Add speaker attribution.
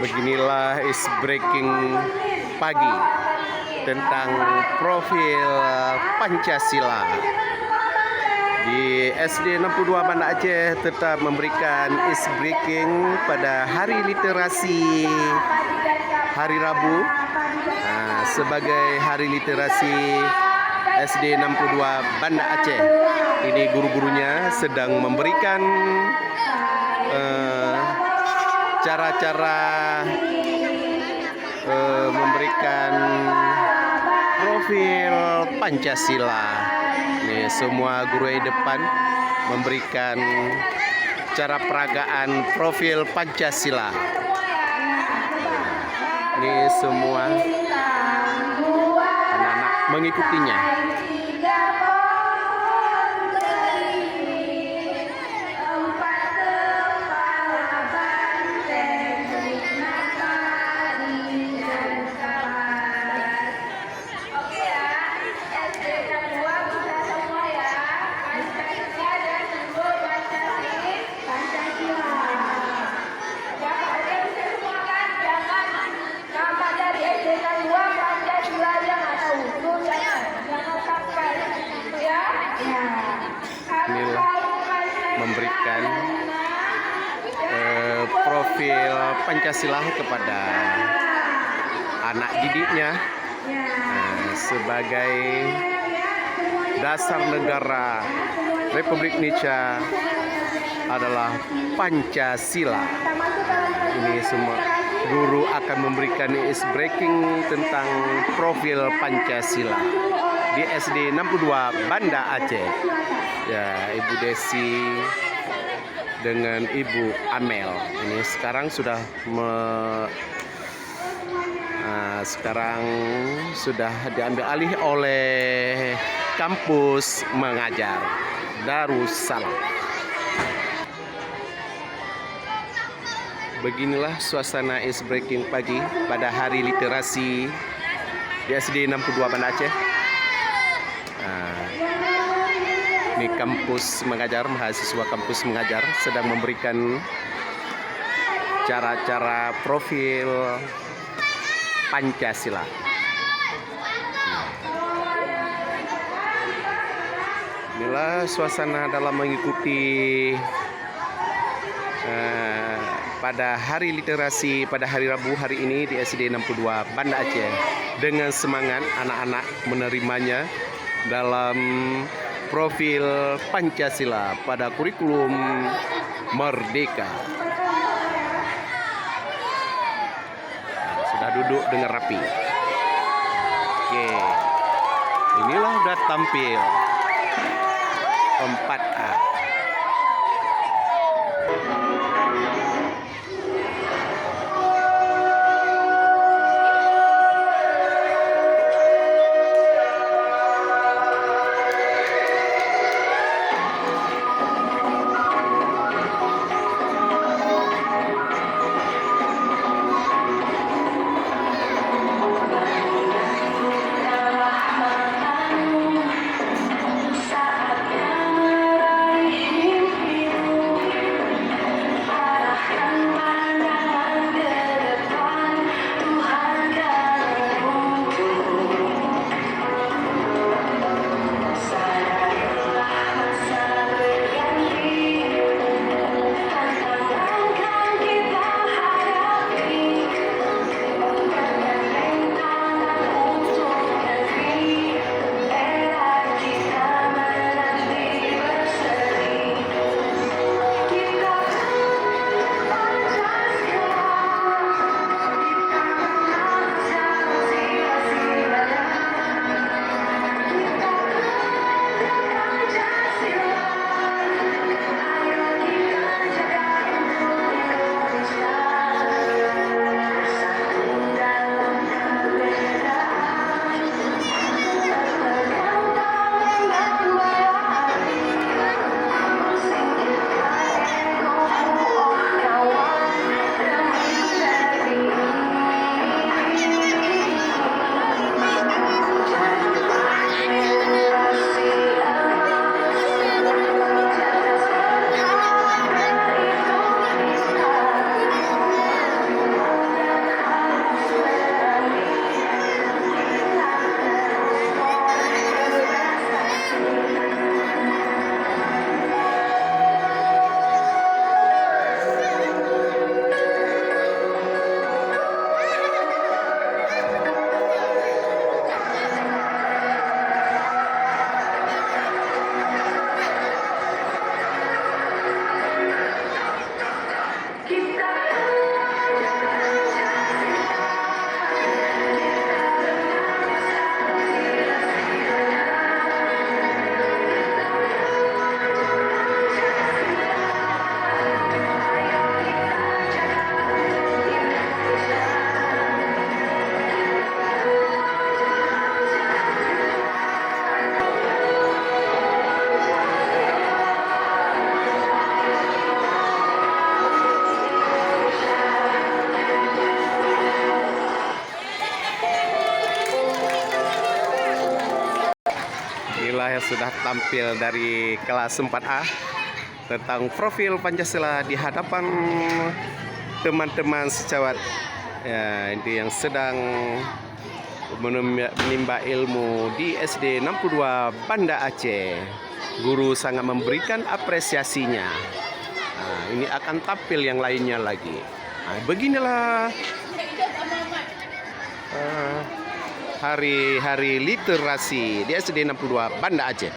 Speaker 1: Beginilah is breaking pagi tentang profil Pancasila. Di SD 62 Banda Aceh tetap memberikan is breaking pada hari literasi hari Rabu. Sebagai hari literasi SD 62 Banda Aceh, ini guru-gurunya sedang memberikan cara-cara memberikan profil Pancasila. Ini semua guru di depan memberikan cara peragaan profil Pancasila. Ini semua anak-anak mengikutinya. Inilah memberikan profil Pancasila kepada anak didiknya sebagai dasar negara Republik Indonesia adalah Pancasila. Ini semua guru akan memberikan is breaking tentang profil Pancasila di SD 62 Banda Aceh. Ya, Ibu Desi dengan Ibu Amel ini sekarang sudah diambil alih oleh kampus mengajar Darussalam. Beginilah suasana is breaking pagi pada hari literasi di SD 62 Banda Aceh. Ini kampus mengajar, mahasiswa kampus mengajar sedang memberikan cara-cara profil Pancasila. Inilah suasana dalam mengikuti pada hari literasi pada hari Rabu hari ini di SD 62 Banda Aceh, dengan semangat anak-anak menerimanya dalam profil Pancasila pada kurikulum Merdeka. Sudah duduk dengan rapi. Oke, inilah udah tampil 4A. Inilah yang sudah tampil dari kelas 4A tentang profil Pancasila di hadapan teman-teman sejawat ya, ini yang sedang menimba ilmu di SD 62 Banda Aceh. Guru sangat memberikan apresiasinya. Nah, ini akan tampil yang lainnya lagi. Nah, beginilah hari-hari literasi di SD 62 Banda Aceh.